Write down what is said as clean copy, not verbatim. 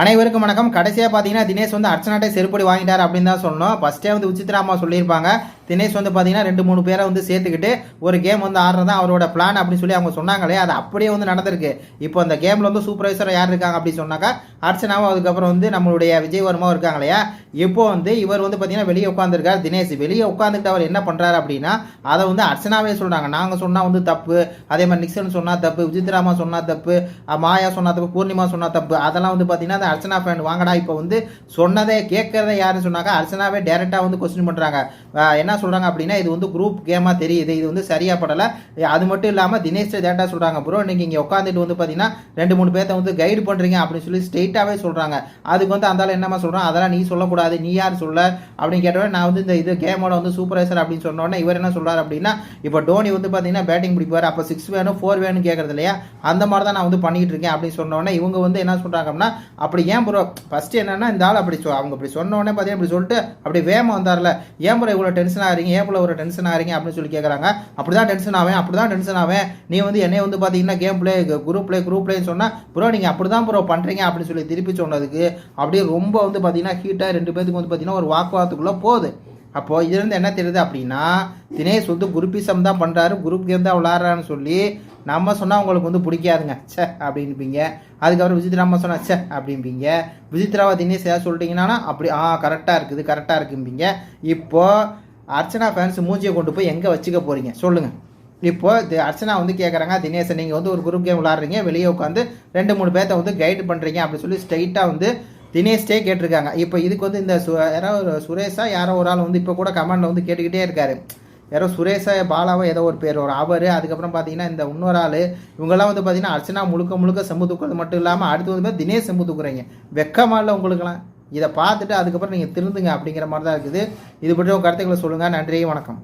அனைவருக்கும் வணக்கம். கடைசியாக பார்த்தீங்கன்னா தினேஷ் வந்து அர்ச்சனாட்டை செருப்படி வாங்கிட்டார் அப்படின்னு தான் சொல்லணும். ஃபஸ்ட்டே வந்து விசித்ரா அம்மா சொல்லியிருப்பாங்க. தினேஷ் வந்து பார்த்தீங்கன்னா 2-3 பேரை வந்து சேர்த்துக்கிட்டு ஒரு கேம் வந்து ஆடுறது தான் அவரோட பிளான் அப்படின்னு சொல்லி அவங்க சொன்னாங்களே, அது அப்படியே வந்து நடந்திருக்கு. இப்போ அந்த கேமில் வந்து சூப்பர்வைசராக யார் இருக்காங்க அப்படின்னு சொன்னாக்கா அர்ச்சனாவும் அதுக்கப்புறம் வந்து நம்மளுடைய விஜய் வர்மாவும் இருக்காங்க இல்லையா. இப்போ வந்து இவர் வந்து பார்த்தீங்கன்னா வெளியே உட்காந்துருக்கார். தினேஷ் வெளியே உட்காந்துக்கிட்டு அவர் என்ன பண்ணுறாரு அப்படின்னா அதை வந்து அர்ச்சனாவே சொல்கிறாங்க. நாங்கள் சொன்னால் வந்து தப்பு, அதே மாதிரி நிக்சன் சொன்னால் தப்பு, விசித்ராமா சொன்னால் தப்பு, மாயா சொன்னால் தப்பு, பூர்ணிமா சொன்னால் தப்பு, அதெல்லாம் வந்து பார்த்தீங்கன்னா அந்த அர்ச்சனா ஃபேன் வாங்கடா. இப்போ வந்து சொன்னதே கேட்கறதே யாருன்னு சொன்னாக்கா அர்ச்சனாவே டேரெக்டாக வந்து கொஸ்டின் பண்ணுறாங்க. என்ன சொல்கிறாங்க அப்படின்னா இது வந்து குரூப் கேமாக தெரியுது, இது வந்து சரியாக படலை. அது மட்டும் இல்லாமல் தினேஷ் டேரெக்டாக சொல்கிறாங்க, ப்ரோ நீங்கள் இங்கே உட்காந்துட்டு வந்து பார்த்தீங்கன்னா 2-3 பேர்த்த வந்து கைடு பண்ணுறீங்க அப்படின்னு சொல்லி ஸ்ட்ரெயிட்டாகவே சொல்கிறாங்க. அதுக்கு வந்து அந்த என்னமா சொல்கிறான், அதெல்லாம் நீ சொல்லக்கூடாது, நீ யார் சொல்ல அப்படின்னு கேட்டவன், நான் வந்து இந்த இது கேமோட வந்து சூப்பர்வைசர் அப்படின்னு சொன்னோடனே இவர் என்ன சொல்கிறார் அப்படின்னா, இப்போ டோனி வந்து பார்த்தீங்கன்னா பேட்டிங் பிடிப்பார், அப்போ 6 வேணும் 4 வேணும் கேட்குறது இல்லையா, அந்த மாதிரி தான் நான் வந்து பண்ணிட்டு இருக்கேன் அப்படின்னு சொன்னோடனே இவங்க வந்து என்ன சொல்கிறாங்க அப்படின்னா, அப்படி ஏன் ப்ரோ ஃபஸ்ட்டு என்னன்னா இந்த ஆள் அப்படி அவங்க அப்படி சொன்னோடனே பார்த்தீங்கன்னா இப்படி சொல்லிட்டு அப்படி வேகமாக வந்தார்ல, ஏன் ப்ரோ இவ்வளோ டென்ஷன் ஆகிறீங்க, ஏன் ப்ரோ ஒரு டென்ஷன் ஆகிறீங்க அப்படின்னு சொல்லி கேட்குறாங்க. அப்படி தான் டென்ஷன் ஆவேன், நீ வந்து என்னை வந்து பார்த்தீங்கன்னா கேம் பிளே குரூப் பிளேன்னு சொன்னால் ப்ரோ நீங்கள் அப்படி தான் ப்ரோ பண்ணுறீங்க அப்படின்னு சொல்லி திருப்பி சொன்னதுக்கு அப்படியே ரொம்ப வந்து பார்த்தீங்கன்னா ஹீட்டாக 2 பேருக்கு வந்து பார்த்தீங்கன்னா ஒரு வாக்குவாதத்துக்குள்ளே போகுது. அப்போது இதுலேருந்து என்ன தெரியுது அப்படின்னா தினேஷ் வந்து குரூப்பிசம் தான் பண்ணுறாரு, குரூப் கேம் தான் விளாட்றான்னு சொல்லி நம்ம சொன்னால் உங்களுக்கு வந்து பிடிக்காதுங்க சே அப்படின்பீங்க. அதுக்கப்புறம் விசித்ரா அம்மா சொன்னா சே அப்படின்பீங்க. விசித்ராவை தினேஷ் ஏதாவது சொல்லிட்டீங்கன்னா அப்படி கரெக்டாக இருக்கும்பீங்க. இப்போது அர்ச்சனா ஃபேன்ஸ் மூஞ்சியை கொண்டு போய் எங்கே வச்சுக்க போகிறீங்க சொல்லுங்கள். இப்போ அர்ச்சனா வந்து கேட்குறாங்க, தினேஷை நீங்கள் வந்து ஒரு குரூப் கேம் விளாட்றீங்க, வெளியே உட்காந்து 2-3 பேர்த்த வந்து கைடு பண்ணுறீங்க அப்படின்னு சொல்லி ஸ்ட்ரைட்டாக வந்து தினேஷ்டே கேட்டிருக்காங்க. இப்போ இதுக்கு வந்து இந்த யாரோ ஒரு சுரேஷா யாரோ ஒரு ஆள் வந்து இப்போ கூட கமெண்டில் வந்து கேட்டுக்கிட்டே இருக்காரு. யாரோ சுரேஷா பாலாவோ ஏதோ ஒரு பேர் ஒரு அவர், அதுக்கப்புறம் பார்த்தீங்கன்னா இந்த இன்னொரு ஆள், இவங்கெல்லாம் வந்து பார்த்தீங்கன்னா அர்ச்சனா முழுக்க செம்பு தூக்குறது மட்டும் இல்லாமல் அடுத்து வந்து தினேஷ் செம்பு தூக்குறீங்க. வெக்கமா இல்லை உங்களுக்குலாம்? இதை பார்த்துட்டு அதுக்கப்புறம் நீங்கள் திருந்துங்க அப்படிங்கிற மாதிரி தான் இருக்குது. இது பற்றி கருத்துக்களை சொல்லுங்கள். நன்றி, வணக்கம்.